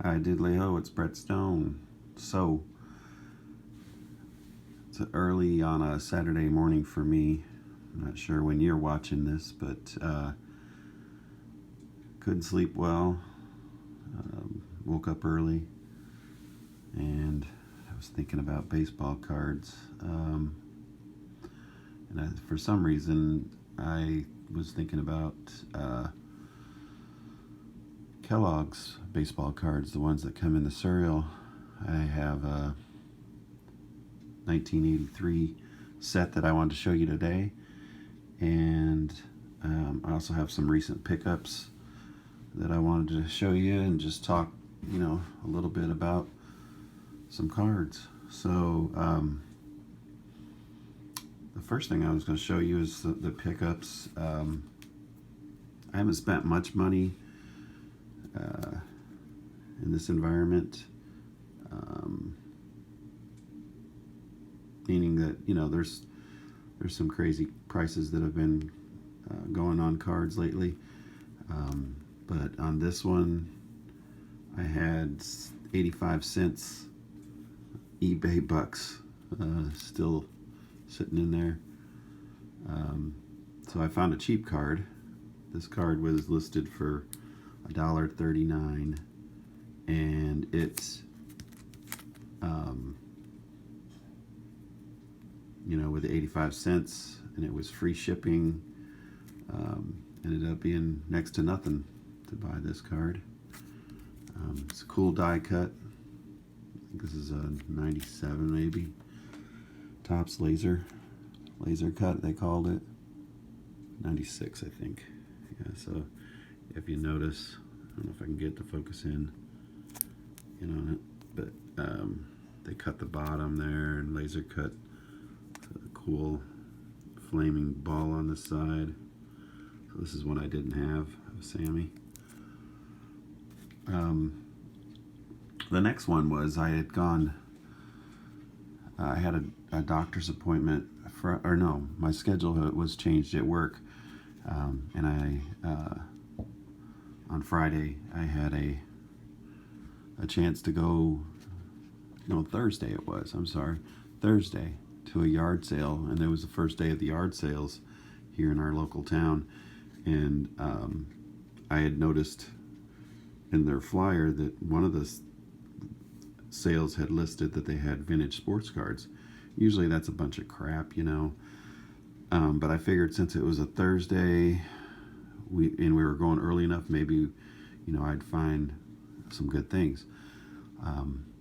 Hi, Diddley-ho, it's Brett Stone. So, it's early on a Saturday morning for me. I'm not sure when you're watching this, but couldn't sleep well. Woke up early, and I was thinking about baseball cards. For some reason, I was thinking about Kellogg's baseball cards, the ones that come in the cereal. I have a 1983 set that I wanted to show you today, and I also have some recent pickups that I wanted to show you and just talk, a little bit about some cards. So the first thing I was going to show you is the pickups. I haven't spent much money in this environment, meaning that there's some crazy prices that have been going on cards lately, but on this one I had 85 cents eBay bucks still sitting in there. So I found a cheap card. This card was listed for $1.39, and it's with 85 cents, and it was free shipping. Ended up being next to nothing to buy this card. It's a cool die cut. I think this is a 97 maybe. Topps laser cut, they called it. 96, I think. Yeah, so if you notice, I don't know if I can get the focus in on it, but they cut the bottom there and laser cut a cool flaming ball on the side. So this is one I didn't have of Sammy. The next one was I had a doctor's appointment my schedule was changed at work, and on Friday I had a chance to go. No, Thursday it was. I'm sorry, Thursday, to a yard sale, and it was the first day of the yard sales here in our local town, and I had noticed in their flyer that one of the sales had listed that they had vintage sports cards. Usually that's a bunch of crap, but I figured since it was a Thursday, we were going early enough, maybe I'd find some good things.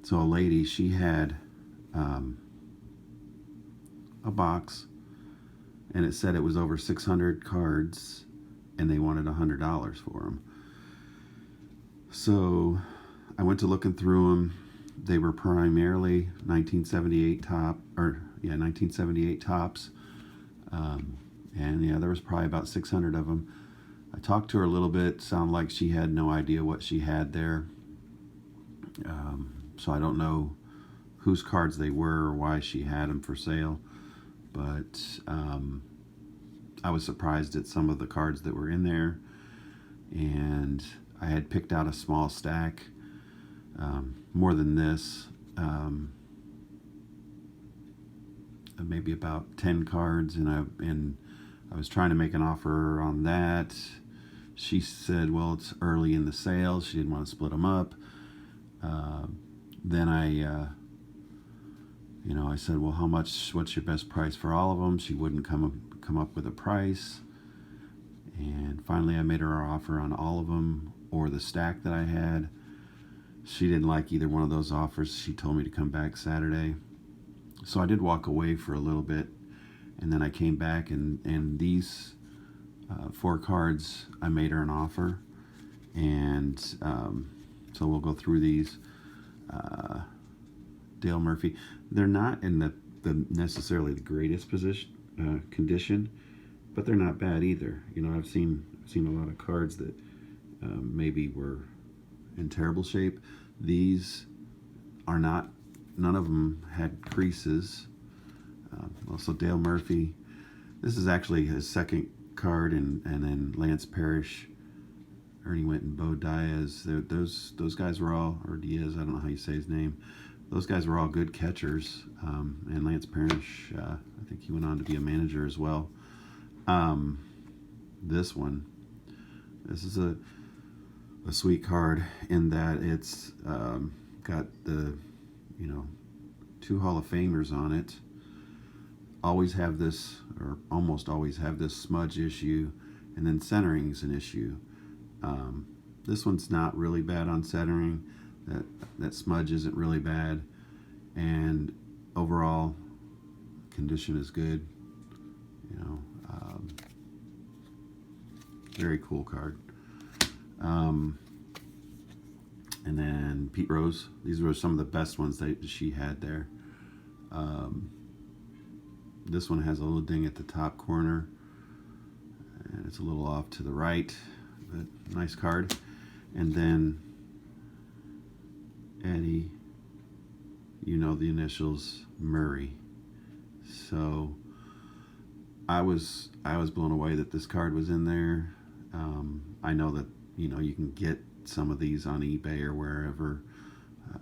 So a lady, she had a box, and it said it was over 600 cards, and they wanted $100 for them. So I went to looking through them. They were primarily 1978 tops, and there was probably about 600 of them. I talked to her a little bit. Sounded like she had no idea what she had there. So I don't know whose cards they were or why she had them for sale, but I was surprised at some of the cards that were in there, and I had picked out a small stack, more than this, maybe about 10 cards, and I was trying to make an offer on that. She said, well, it's early in the sale. She didn't want to split them up. Then I said, well, what's your best price for all of them? She wouldn't come up with a price. And finally I made her an offer on all of them, or the stack that I had. She didn't like either one of those offers. She told me to come back Saturday. So I did walk away for a little bit, and then I came back, and these 4 cards, I made her an offer, and so we'll go through these. Dale Murphy, they're not in the necessarily the greatest condition, but they're not bad either. I've seen a lot of cards that maybe were in terrible shape. These are not. None of them had creases. Also Dale Murphy. This is actually his second card, and then Lance Parrish Ernie Went and Bo Diaz. Those guys were all, or Diaz, I don't know how you say his name. Those guys were all good catchers. And Lance Parrish, I think he went on to be a manager as well. This is a sweet card in that it's got the, you know, 2 Hall of Famers on it. Always have this, or almost always have this smudge issue, and then centering is an issue. This one's not really bad on centering. That smudge isn't really bad, and overall condition is good. You know, very cool card. And then Pete Rose. These were some of the best ones that she had there. This one has a little ding at the top corner, and it's a little off to the right, but nice card. And then Eddie, you know the initials, Murray. So I was blown away that this card was in there. I know that, you know, you can get some of these on eBay or wherever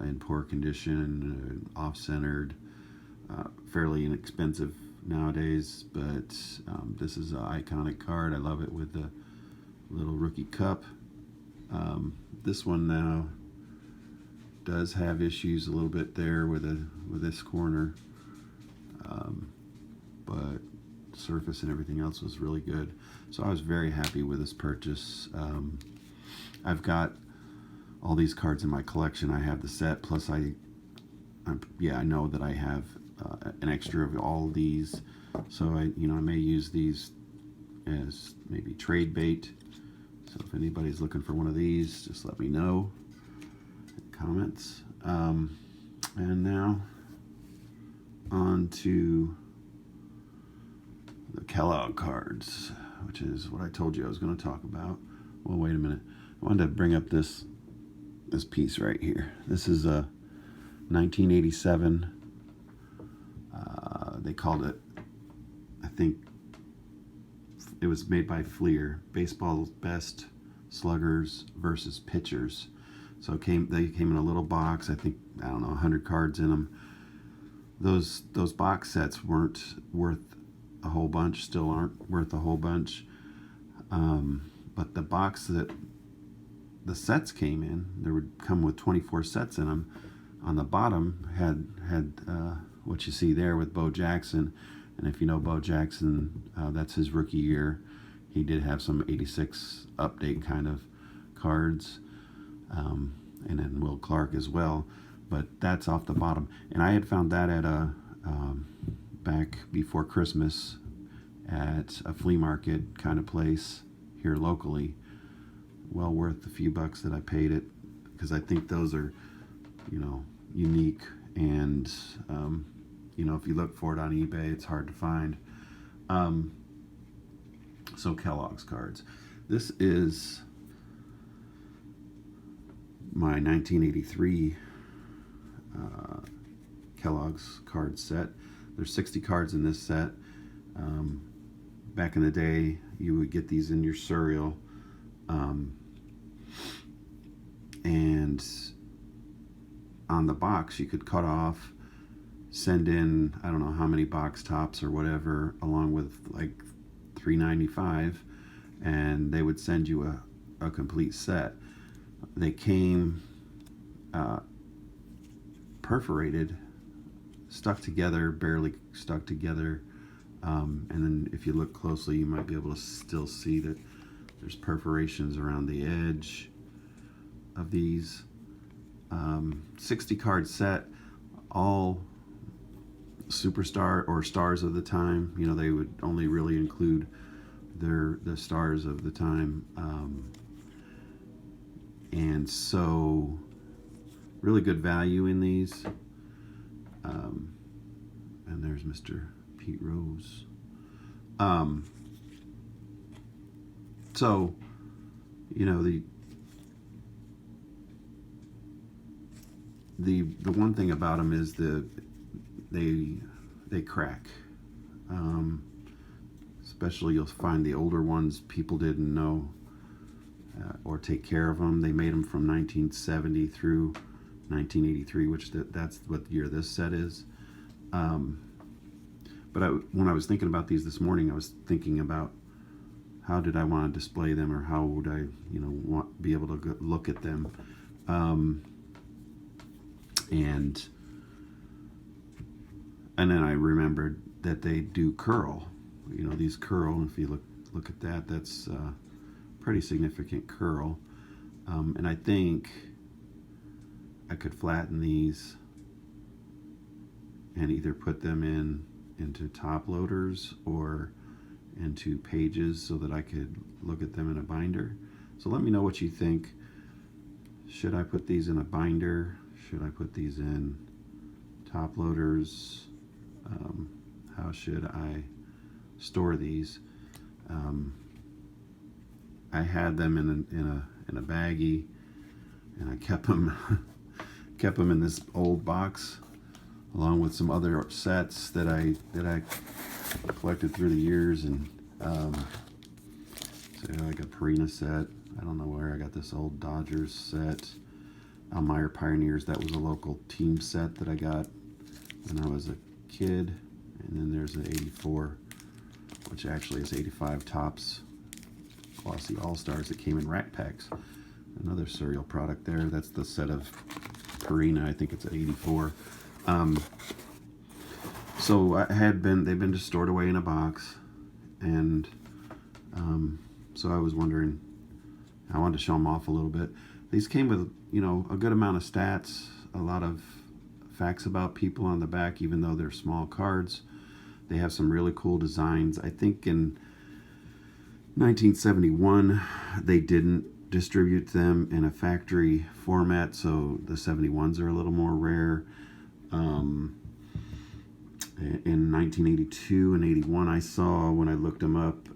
in poor condition, off-centered, fairly inexpensive nowadays, but this is an iconic card. I love it with the little rookie cup. This one now does have issues a little bit there with this corner, but surface and everything else was really good. So I was very happy with this purchase. I've got all these cards in my collection. I have the set, plus I know that I have an extra of all of these, so I may use these as maybe trade bait. So if anybody's looking for one of these, just let me know in the comments. And now on to the Kellogg cards, which is what I told you I was going to talk about. Well, wait a minute. I wanted to bring up this piece right here. This is a 1987. They called it, I think it was made by Fleer, Baseball's Best Sluggers versus Pitchers. So they came in a little box. I think, I don't know, 100 cards in them. Those box sets weren't worth a whole bunch, still aren't worth a whole bunch. But the box that the sets came in, there would come with 24 sets in them. On the bottom had what you see there with Bo Jackson. And if you know Bo Jackson, that's his rookie year. He did have some 86 update kind of cards. And then Will Clark as well. But that's off the bottom. And I had found that at back before Christmas at a flea market kind of place here locally. Well worth the few bucks that I paid it, because I think those are, unique, and if you look for it on eBay, it's hard to find. So Kellogg's cards. This is my 1983 Kellogg's card set. There's 60 cards in this set. Back in the day, you would get these in your cereal, and on the box you could cut off, send in, I don't know how many box tops or whatever, along with like $3.95, and they would send you a complete set. They came perforated, stuck together, barely stuck together, and then if you look closely, you might be able to still see that there's perforations around the edge of these. 60 card set, all superstar or stars of the time. They would only really include the stars of the time, and so really good value in these. And there's Mr. Pete Rose. So the one thing about them is they crack. Especially you'll find the older ones people didn't know or take care of them. They made them from 1970 through 1983, which that's what year this set is. But when I was thinking about these this morning, I was thinking about how did I want to display them, or how would I, be able to look at them. And then I remembered that they do curl. These curl. If you look at that, that's pretty significant curl. And I think I could flatten these and either put them into top loaders or into pages so that I could look at them in a binder. So let me know what you think. Should I put these in a binder? Should I put these in top loaders? How should I store these? I had them in a baggie, and I kept them in this old box, along with some other sets that I collected through the years. And so like a Purina set. I don't know where I got this old Dodgers set. Meyer Pioneers. That was a local team set that I got when I was a kid. And then there's an 84, which actually is 85 Tops Glossy All-Stars that came in rack packs. Another cereal product there. That's the set of Purina. I think it's an 84. So they've been just stored away in a box, and so I was wondering, I wanted to show them off a little bit. These came with, a good amount of stats, a lot of facts about people on the back, even though they're small cards. They have some really cool designs. I think in 1971, they didn't distribute them in a factory format, so the 71s are a little more rare. In 1982 and 81, I saw, when I looked them up,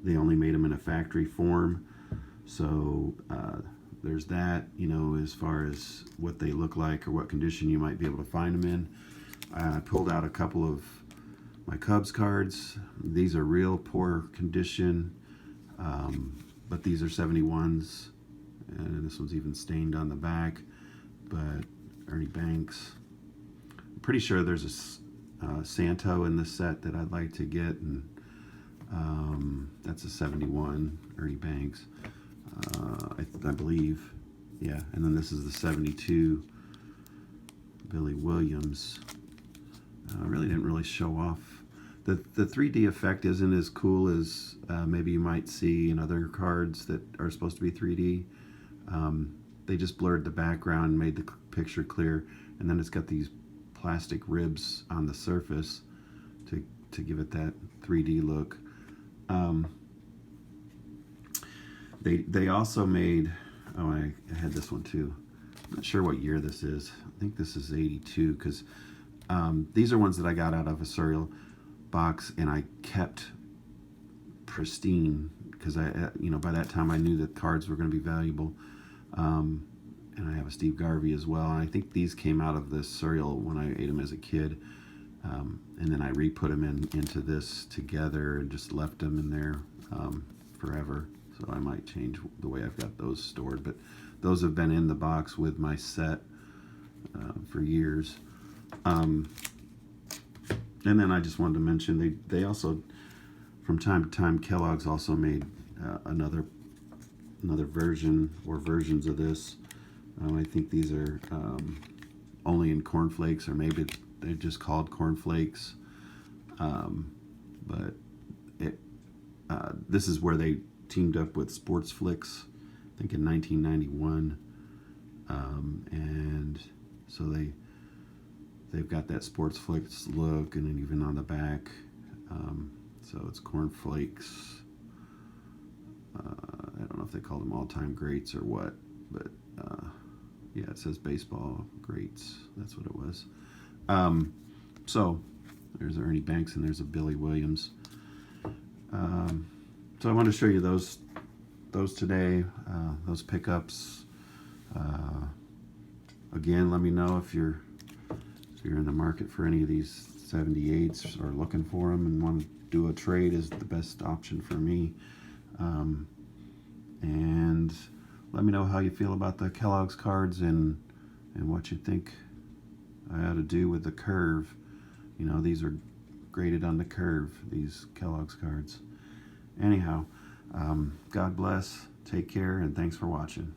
they only made them in a factory form. So there's that, as far as what they look like or what condition you might be able to find them in. I pulled out a couple of my Cubs cards. These are real poor condition, but these are 71s, and this one's even stained on the back. But Ernie Banks. I'm pretty sure there's a Santo in this set that I'd like to get, and that's a 71 Ernie Banks, I believe. Yeah, and then this is the 72 Billy Williams. I really didn't really show off. The 3D effect isn't as cool as maybe you might see in other cards that are supposed to be 3D. They just blurred the background and made the picture clear, and then it's got these plastic ribs on the surface to give it that 3D look. They also made, I had this one too. I'm not sure what year this is. I think this is 82, because these are ones that I got out of a cereal box and I kept pristine, because by that time I knew that cards were going to be valuable. And I have a Steve Garvey as well. And I think these came out of this cereal when I ate them as a kid. And then I re-put them into this together and just left them in there forever. So I might change the way I've got those stored. But those have been in the box with my set for years. And then I just wanted to mention, they also, from time to time, Kellogg's also made another version or versions of this. I think these are only in cornflakes, or maybe they're just called cornflakes. But this is where they teamed up with Sports Flicks, I think in 1991. And so they've got that Sports Flicks look, and then even on the back. So it's cornflakes. I don't know if they call them all-time greats or what, but yeah, it says baseball greats. That's what it was. So there's Ernie Banks and there's a Billy Williams. So I want to show you those today, those pickups. Again, let me know if you're in the market for any of these 78s or looking for them and want to do a trade. Is the best option for me. and let me know how you feel about the Kellogg's cards and what you think I ought to do with the curve. You know, these are graded on the curve, these Kellogg's cards. Anyhow, God bless, take care, and thanks for watching.